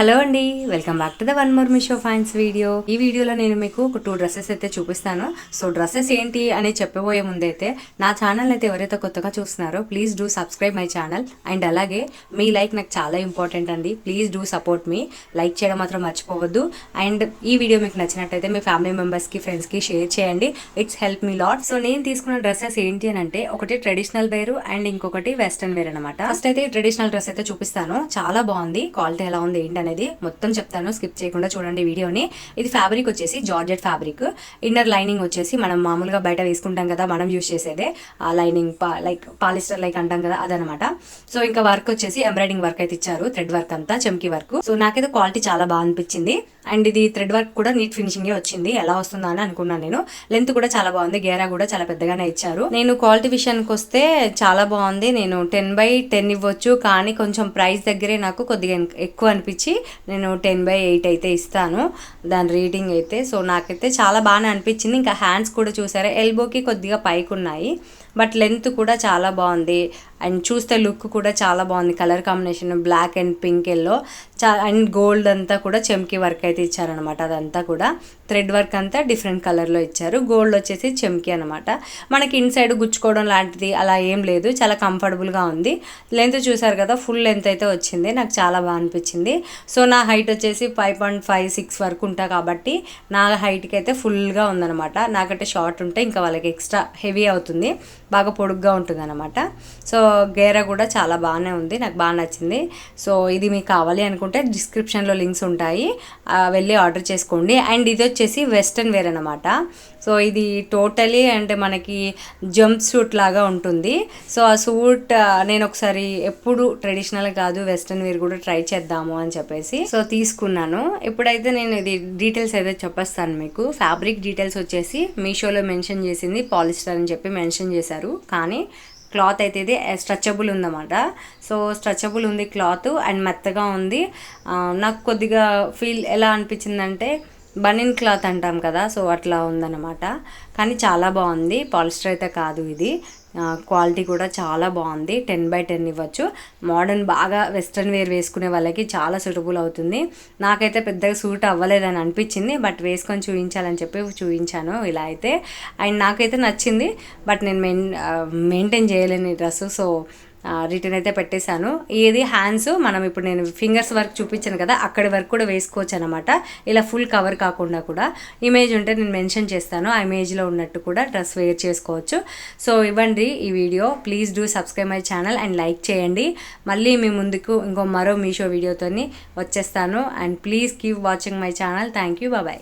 Hello అండి, welcome back to the one more Meesho fines video. ఈ వీడియోలో నేను మీకు ఒక 2 డ్రెస్సెస్ అయితే చూపిస్తాను. సో డ్రెస్సెస్ ఏంటి అని చెప్పబోయే ముందైతే నా ఛానల్ అయితే ఎవరైతే కొత్తగా చూస్తున్నారో please do subscribe my channel. And అలాగే మీ లైక్ నాకు చాలా ఇంపార్టెంట్ అండి. Please do support me. Like చేయడం మాత్రం మర్చిపోవద్దు. అండ్ ఈ వీడియో మీకు నచ్చినట్టయితే మీ ఫ్యామిలీ మెంబర్స్కి, ఫ్రెండ్స్కి షేర్ చేయండి. It's help me lot. So నేను తీసుకున్న డ్రెస్సెస్ ఏంటి అని అంటే ఒకటి ట్రెడిషనల్ వేర్ అండ్ ఇంకొకటి వెస్టర్న్ వేర్ అనమాట. ఫస్ట్ అయితే ట్రెడిషనల్ డ్రెస్ అయితే చూపిస్తాను. చాలా బాగుంది, క్వాలిటీ ఎలా ఉంది ఏంటి అనేది మొత్తం చెప్తాను. స్కిప్ చేయకుండా చూడండి వీడియోని. ఇది ఫ్యాబ్రిక్ వచ్చేసి జార్జెట్ ఫ్యాబ్రిక్. ఇన్నర్ లైనింగ్ వచ్చేసి మనం మామూలుగా బయట వేసుకుంటాం కదా, మనం యూజ్ చేసేదే ఆ లైనింగ్, లైక్ పాలిస్టర్ లైక్ అంటాం కదా, అదనమాట. సో ఇంకా వర్క్ వచ్చేసి ఎంబ్రాయిడింగ్ వర్క్ అయితే ఇచ్చారు, థ్రెడ్ వర్క్ అంతా, చెమ్కి వర్క్. సో నాకైతే క్వాలిటీ చాలా బాగా అనిపించింది. అండ్ ఇది థ్రెడ్ వర్క్ కూడా నీట్ ఫినిషింగ్ వచ్చింది. ఎలా వస్తుందా అని అనుకున్నాను నేను. లెంత్ కూడా చాలా బాగుంది, గేరా కూడా చాలా పెద్దగానే ఇచ్చారు. నేను క్వాలిటీ విషయానికి వస్తే చాలా బాగుంది. నేను 10/10 ఇవ్వచ్చు, కానీ కొంచెం ప్రైస్ దగ్గరే నాకు కొద్దిగా ఎక్కువ అనిపించి నేను 10/8 అయితే ఇస్తాను దాని రీడింగ్ అయితే. సో నాకైతే చాలా బాగానే అనిపించింది. ఇంకా హ్యాండ్స్ కూడా చూసారా, ఎల్బోకి కొద్దిగా పైకి ఉన్నాయి, బట్ లెంత్ కూడా చాలా బాగుంది. అండ్ చూస్తే లుక్ కూడా చాలా బాగుంది. Colour combination black and pink yellow and gold అంతా కూడా చెమ్కి వర్క్ అయితే ఇచ్చారనమాట. అదంతా కూడా థ్రెడ్ వర్క్ అంతా డిఫరెంట్ కలర్లో ఇచ్చారు. గోల్డ్ వచ్చేసి చెమ్కి అనమాట. మనకి ఇన్సైడ్ గుచ్చుకోవడం లాంటిది అలా ఏం లేదు, చాలా కంఫర్టబుల్గా ఉంది. లెంత్ చూసారు కదా, ఫుల్ లెంత్ అయితే వచ్చింది. నాకు చాలా బాగా అనిపించింది. సో నా హైట్ వచ్చేసి 5.56 వరకు ఉంటా కాబట్టి నా హైట్కి అయితే ఫుల్గా ఉందనమాట. నాకంటే షార్ట్ ఉంటే ఇంకా వాళ్ళకి ఎక్స్ట్రా హెవీ అవుతుంది, బాగా పొడుగ్గా ఉంటుంది అనమాట. సో గేరా కూడా చాలా బాగానే ఉంది, నాకు బాగా నచ్చింది. సో ఇది మీకు కావాలి అనుకుంటే డిస్క్రిప్షన్లో లింక్స్ ఉంటాయి, వెళ్ళి ఆర్డర్ చేసుకోండి. అండ్ ఇది వచ్చేసి వెస్టర్న్ వేర్ అనమాట. సో ఇది టోటలీ అంటే మనకి జంప్ సూట్ లాగా ఉంటుంది. సో ఆ సూట్ నేను ఒకసారి ఎప్పుడు ట్రెడిషనల్ కాదు వెస్టర్న్ వేర్ కూడా ట్రై చేద్దాము అని చెప్పేసి సో తీసుకున్నాను. ఇప్పుడైతే నేను ఇది డీటెయిల్స్ అయితే చెప్పేస్తాను మీకు. ఫ్యాబ్రిక్ డీటెయిల్స్ వచ్చేసి మీషోలో మెన్షన్ చేసింది పాలిస్టర్ అని చెప్పి మెన్షన్ చేశారు, కానీ క్లాత్ అయితే ఇది స్ట్రెచబుల్ ఉందన్నమాట. సో స్ట్రెచబుల్ ఉంది క్లాత్ అండ్ మెత్తగా ఉంది. నాకు కొద్దిగా ఫీల్ ఎలా అనిపించిందంటే బనిన్ క్లాత్ అంటాం కదా, సో అట్లా ఉందన్నమాట. కానీ చాలా బాగుంది. పాలిస్టర్ అయితే కాదు ఇది. క్వాలిటీ కూడా చాలా బాగుంది. 10/10 ఇవ్వచ్చు. మోడర్న్ బాగా వెస్ట్రన్ వేర్ వేసుకునే వాళ్ళకి చాలా సూటబుల్ అవుతుంది. నాకైతే పెద్దగా సూట్ అవ్వలేదని అనిపించింది, బట్ వేసుకొని చూపించాలని చెప్పి చూపించాను ఇలా అయితే. అండ్ నాకైతే నచ్చింది, బట్ నేను మెయింటైన్ చేయలేని డ్రెస్సు. సో రిటర్న్ అయితే పెట్టేశాను. ఇది హ్యాండ్స్ మనం ఇప్పుడు నేను ఫింగర్స్ వర్క్ చూపించాను కదా, అక్కడి వరకు కూడా వేసుకోవచ్చు అనమాట. ఇలా ఫుల్ కవర్ కాకుండా కూడా ఇమేజ్ ఉంటే నేను మెన్షన్ చేస్తాను, ఆ ఇమేజ్లో ఉన్నట్టు కూడా డ్రెస్ వేర్ చేసుకోవచ్చు. సో ఇవ్వండి ఈ video. Please do subscribe my channel and like చేయండి. మళ్ళీ మీ ముందుకు మరో మీషో వీడియోతో వచ్చేస్తాను. And please keep watching my channel. Thank you, bye.